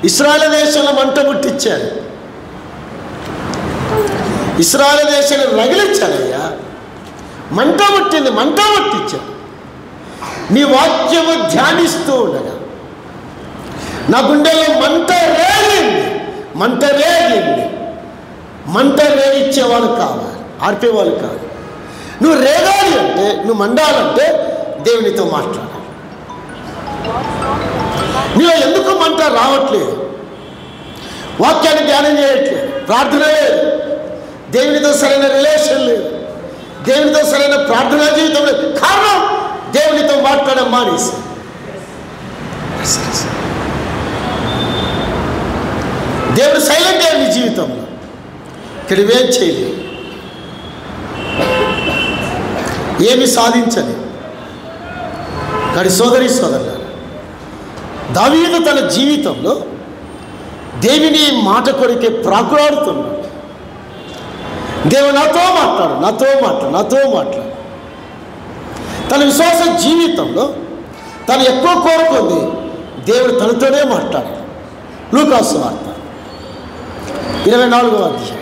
ఇశ్రాయేలు దేశంలో మంట పుట్టించాడు, ఇశ్రాయేలు దేశాన్ని రగిలించాడయ్యా. మంట పుట్టింది, మంట పుట్టించాడు. నీ వాక్యము ధ్యానిస్తూ ఉండగా నా గుండెలో మంట రేగింది, మంట రేగింది. మంట రేగిచ్చేవాళ్ళు కావాలి, ఆర్పేవాళ్ళు కాదు. నువ్వు రేగాలి అంటే, నువ్వు మండాలంటే దేవునితో మాట్లాడాలి. నీలో ఎందుకు మంట రావట్లేదు? వాక్యాన్ని ధ్యానం చేయట్లేదు, ప్రార్థన లేదు, దేవునితో సరైన రిలేషన్ లేదు, దేవునితో సరైన ప్రార్థనా జీవితం లేదు. కారణం దేవునితో మాట్లాడడం మానేసి. దేవుడు సైలెంట్ అయ్యాడు నీ జీవితంలో. ఇక్కడ ఏం చేయలేదు, ఏమి సాధించలేదు. కానీ సోదరి సోదరులారా, దావీదు తన జీవితంలో దేవుని మాట కొరికే ప్రాకులాడుతున్నాడు. దేవుడు నాతో మాట్లాడు, నాతో మాట్లాడు, నాతో మాట్లాడు. తన విశ్వాస జీవితంలో తను ఎక్కువ కోరుకుంది దేవుడు తనతోనే మాట్లాడాడు. లూకాసు వార్త 24వ అధ్యాయం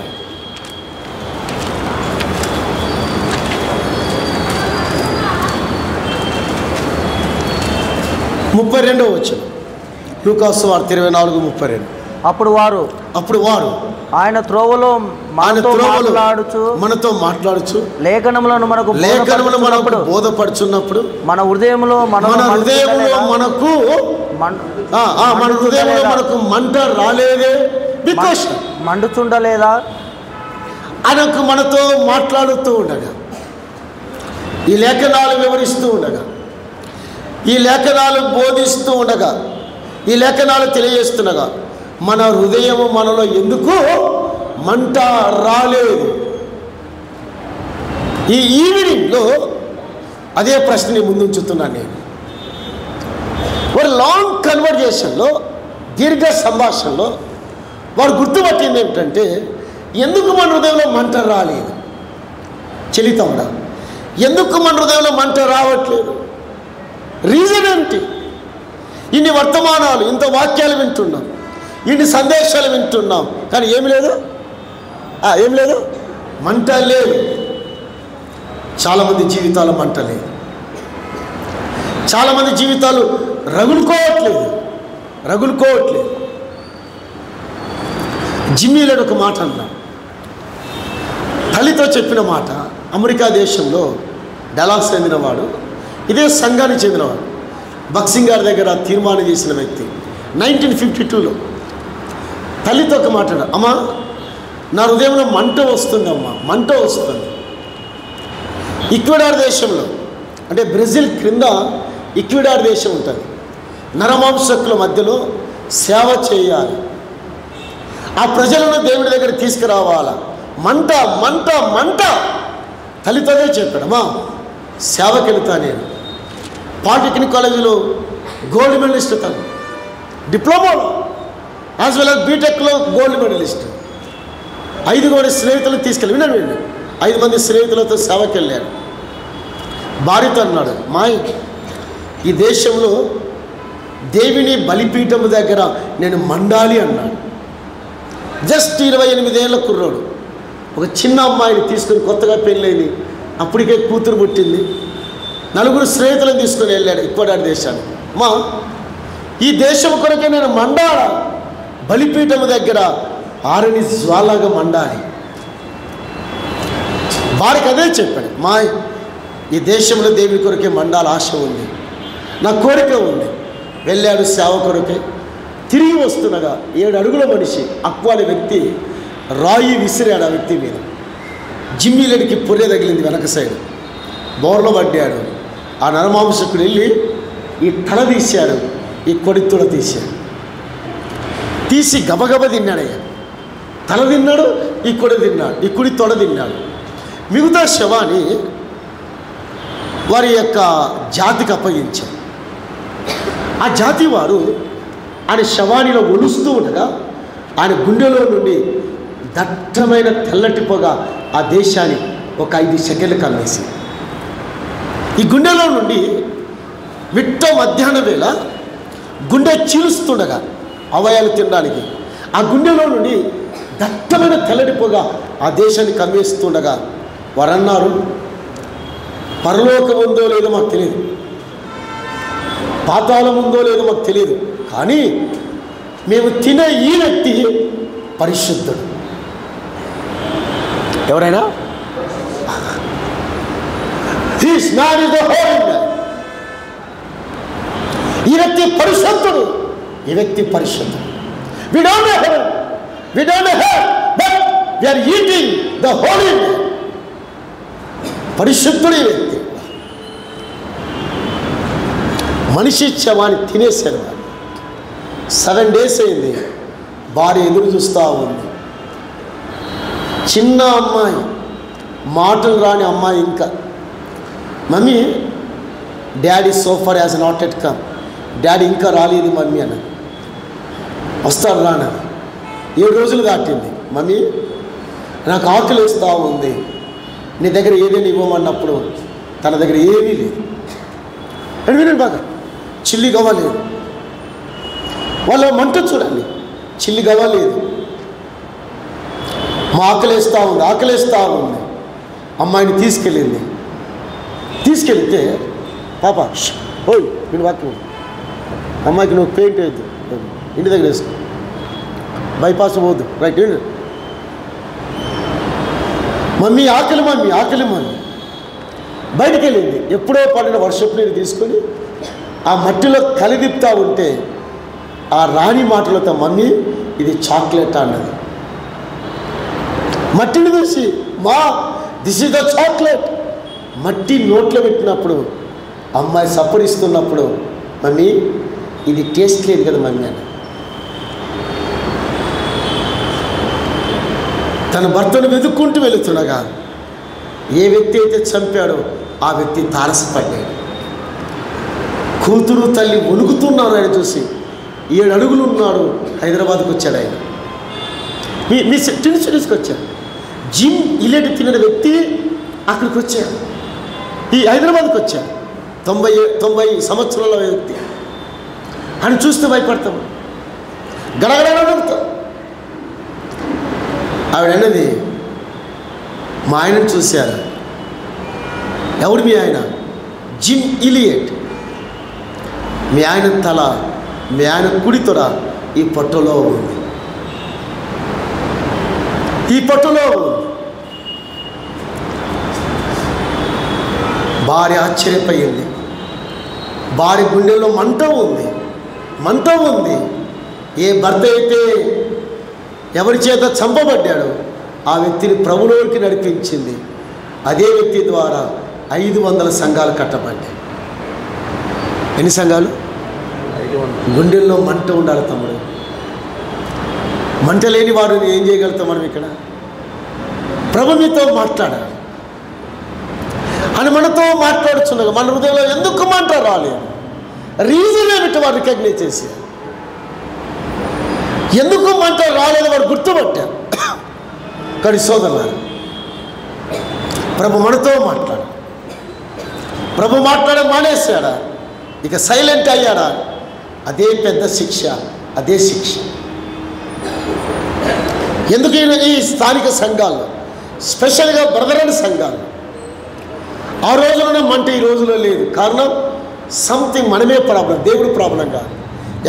32వ వచనం. లూకాసు వార్త 24:32. అప్పుడు వారు ఆయన త్రోవలో మనతో మాట్లాడుచు లేఖనములను మనకు బోధపడుచున్నప్పుడు మన హృదయంలో మనకు మంట రాలేదే, బికాస్ మండుచుండలేదా అనకు మనతో మాట్లాడుతూ ఉండగా, ఈ లేఖనాలు వివరిస్తూ ఉండగా, ఈ లేఖనాలు బోధిస్తూ ఉండగా, ఈ లేఖనాలు తెలియజేస్తుండగా మన హృదయము మనలో ఎందుకు మంట రాలేదు? ఈ ఈవినింగ్లో అదే ప్రశ్నని ముందుంచుతున్నాను నేను. ఒక లాంగ్ కన్వర్జేషన్లో, దీర్ఘ సంభాషణలో వారు గుర్తుపట్టింది ఏమిటంటే, ఎందుకు మన హృదయంలో మంట రాలేదు? చెలితముడా, ఎందుకు మన హృదయంలో మంట రావట్లేదు? రీజన్ ఏంటి? ఇన్ని వర్తమానాలు, ఇంత వాక్యాలు వింటున్నాం, ఇన్ని సందేశాలు వింటున్నాం, కానీ ఏమి లేదు, ఏం లేదు, మంట లేదు. చాలామంది జీవితాలు మంట లేదు, చాలామంది జీవితాలు రగులుకోవట్లేదు. జిమ్మీలను ఒక మాట అన్నా, తల్లితో చెప్పిన మాట. అమెరికా దేశంలో డలాస్ చెందినవాడు, ఇదే సంఘానికి చెందినవాడు, బక్సింగ్ గారి దగ్గర తీర్మానం చేసిన వ్యక్తి. 1952లో తల్లితో ఒక మాట, అమ్మా నా హృదయంలో మంట వస్తుందమ్మా, మంట వస్తుంది. ఈక్వెడార్ దేశంలో, అంటే బ్రెజిల్ క్రింద ఈక్వెడార్ దేశం ఉంటుంది, నరమాంసకుల మధ్యలో సేవ చేయాలి, ఆ ప్రజలను దేవుడి దగ్గర తీసుకురావాలా, మంట మంట మంట. తల్లితోనే చెప్పాడమ్మా సేవకి వెళుతా నేను. పాలిటెక్నిక్ కాలేజీలో గోల్డ్ మెడలిస్ట్, తను డిప్లొమాలో యాజ్ వెల్ యాజ్ బీటెక్లో గోల్డ్ మెడలిస్ట్. 5 స్నేహితులను తీసుకెళ్ళి, వినండి, 5 మంది స్నేహితులతో సేవకి వెళ్ళాడు. భార్యతో అన్నాడు, మాయ్ ఈ దేశంలో దేవిని బలిపీఠము దగ్గర నేను మండాలి అన్నాడు. జస్ట్ 28 ఏళ్ళ కుర్రోడు, ఒక చిన్న అమ్మాయిని తీసుకుని, కొత్తగా పెళ్ళైంది, అప్పటికే కూతురు పుట్టింది. 4 స్నేహితులను తీసుకుని వెళ్ళాడు ఈక్వెడార్ దేశానికి. మా ఈ దేశం కొరకే నేను మండాలా, బలిపీఠము దగ్గర ఆరని జ్వాలగా మండాలి. వారికి అదే చెప్పాడు, మా ఈ దేశంలో దేవుని కొరకే మండాల ఆశ ఉంది, నా కోరిక ఉంది. వెళ్ళాడు సేవ కొరకే. తిరిగి వస్తుండగా 7 అడుగుల మనిషి అక్వాని వ్యక్తి రాయి విసిరాడు ఆ వ్యక్తి మీద. జిమ్మీలడికి పొర్రె తగిలింది, వెనక సైడ్ బోర్లో పడ్డాడు. ఆ నరమాంసకుడు వెళ్ళి ఈ తల తీశాడు, ఈ కొడితుడ తీశాడు, తీసి గబగబ తిన్నాడయ్యా. తల తిన్నాడు, ఈ కొడి తిన్నాడు, ఈ కుడి తొడ తిన్నాడు. మిగతా శవాన్ని వారి యొక్క జాతికి అప్పగించారు. ఆ జాతి వారు ఆయన శవానిలో ఒలుస్తూ ఉండగా ఆయన గుండెలో నుండి దట్టమైన తెల్లటి పొగ ఆ దేశాన్ని ఒక 5 సెకండ్లు కమ్మేసి ఈ గుండెలో నుండి మిట్ట మధ్యాహ్నం వేళ గుండె చీలుస్తుండగా అవయాలు తినడానికి ఆ గుండెలో నుండి దట్టమైన తెల్లటి పొగ ఆ దేశాన్ని కమ్మేస్తుండగా వారు అన్నారు, పరలోకం ఉందో లేదో మాకు తెలియదు, పాతాళం ఉందో లేదో మాకు తెలియదు, కానీ మేము తినే ఈ వ్యక్తి పరిశుద్ధుడు. ఎవరైనా This man is the holy man. ఈ వ్యక్తి పరిశుద్ధుడు, ఈ వ్యక్తి పరిశుద్ధుడు. We don't know heaven, we don't know hell, but we are eating the holy man. పరిశుద్ధుడు ఈ వ్యక్తి. మనిషి శవాన్ని తినేశారు. 7 days అయింది. భార్య ఎదురు చూస్తూ ఉంది. చిన్న అమ్మాయి, మాటలు రాని అమ్మాయి, ఇంకా mummy daddy so far as not at come, daddy ఇంకా రాలేదు మమ్మీ అన్న. వస్తాడు రాన. 7 రోజులు దాటింది. మమ్మీ నాకు ఆకలి వేస్తూ ఉంది, నీ దగ్గర ఏదైనా ఇవ్వమన్నప్పుడు తన దగ్గర ఏమీ లేదు. అని వినండి బాగా, చిల్లి గవ్వలేదు. వాళ్ళ మంట చూడండి, చిల్లి గవ్వలేదు. మా ఆకలేస్తూ ఉంది. అమ్మాయిని తీసుకెళ్తే పాప ఓయ్ వీడు వాక్యం, అమ్మాయికి నువ్వు పెయింట్ వేయద్దు, ఇంటి దగ్గర వేసుకో, బైపాస్ పోద్దు, రైట్. మమ్మీ ఆకలి బయటికి వెళ్ళింది. ఎప్పుడో పడిన వర్షపు నీరు తీసుకొని ఆ మట్టిలో కలిదిప్తా ఉంటే ఆ రాణి మాటలతో మమ్మీ ఇది చాక్లెట్ అన్నది. మట్టిని చూసి మా దిస్ ఇస్ ద చాక్లెట్. మట్టి నోట్లో పెట్టినప్పుడు అమ్మాయి సప్పరిస్తున్నప్పుడు మమ్మీ ఇది టేస్ట్ లేదు కదా మమ్మీ అని. తన భర్తను వెతుక్కుంటూ వెళుతుండగా ఏ వ్యక్తి అయితే చంపాడో ఆ వ్యక్తి తారసపడ్డాడు. కూతురు తల్లి వణుకుతున్నాడు. ఆయన చూసి 7 అడుగులు ఉన్నాడు. హైదరాబాద్కి వచ్చాడు. ఆయన మీ సిటీస్కి వచ్చాడు. జిమ్ ఇలేట్ తిన్న వ్యక్తి అక్కడికి వచ్చాడు. ఈ హైదరాబాద్కి వచ్చాడు. 90 సంవత్సరాల వ్యక్తి. అని చూస్తే భయపడతాం, గడగడగలుగుతాం. ఆవిడ అన్నది, మా ఆయనను చూశారు. ఎవడు మీ ఆయన? Gym Elliot. మీ ఆయన తల, మీ ఆయన కుడి తొడ ఈ పొట్టలో ఉంది. భార్య ఆశ్చర్యపోయింది. భార్య గుండెల్లో మంట ఉంది. ఏ భర్త అయితే ఎవరి చేత చంపబడ్డాడో ఆ వ్యక్తిని ప్రభువులోకి నడిపించింది. అదే వ్యక్తి ద్వారా 500 సంఘాలు కట్టబడ్డాయి. ఎన్ని సంఘాలు? గుండెల్లో మంట ఉండాలి తమ్ముడు. మంట లేని వారిని ఏం చేయగలుగుతాం మనం? ఇక్కడ ప్రభు మీతో మాట్లాడాలి అని మనతో మాట్లాడుచున్నాగా మన హృదయంలో ఎందుకు మంట రాలేదు? రీజన్ ఏమిటి? వారు రికగ్నైజ్ చేసి ఎందుకు మంట రాలేదు వారు గుర్తుపట్టారు. కానీ సోదరులారా, ప్రభు మనతో ప్రభు మాట్లాడ మానేశాడా? ఇక సైలెంట్ అయ్యాడా? అదే పెద్ద శిక్ష, అదే శిక్ష. ఎందుకు ఈ స్థానిక సంఘాల్లో, స్పెషల్గా బ్రదరన్ సంఘాలు ఆ రోజులోనే మంట ఈ రోజులో లేదు. కారణం సంథింగ్ మనమే ప్రాబ్లం, దేవుడు ప్రాబ్లం కాదు.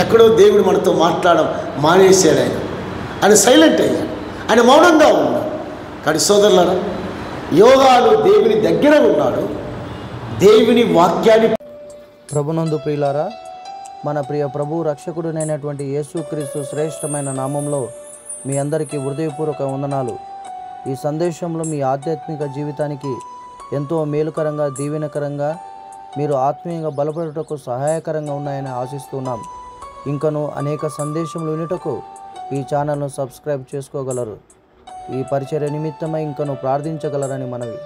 ఎక్కడో దేవుడు మనతో మాట్లాడడం మానేశాడు. ఆయన సైలెంట్ అయ్యాడు, ఆయన మౌనంగా ఉన్నాడు. కానీ సోదరులారా, యోగాలు దేవుని దగ్గర ఉన్నాడు. దేవుని వాక్యాన్ని ప్రభునందు ప్రియులారా, మన ప్రియ ప్రభు రక్షకుడునైనటువంటి యేసుక్రీస్తు శ్రేష్టమైన నామంలో మీ అందరికీ హృదయపూర్వక వందనాలు. ఈ సందేశంలో మీ ఆధ్యాత్మిక జీవితానికి ఎంతో మేలుకరంగా, దీవెనకరంగా, మీరు ఆత్మీయంగా బలపడుటకు సహాయకరంగా ఉన్నాయని ఆశిస్తున్నాం. ఇంకను అనేక సందేశములు వినుటకు ఈ ఛానల్ను సబ్స్క్రైబ్ చేసుకోగలరు. ఈ పరిచర్య నిమిత్తమై ఇంకను ప్రార్థించగలరని మనవి.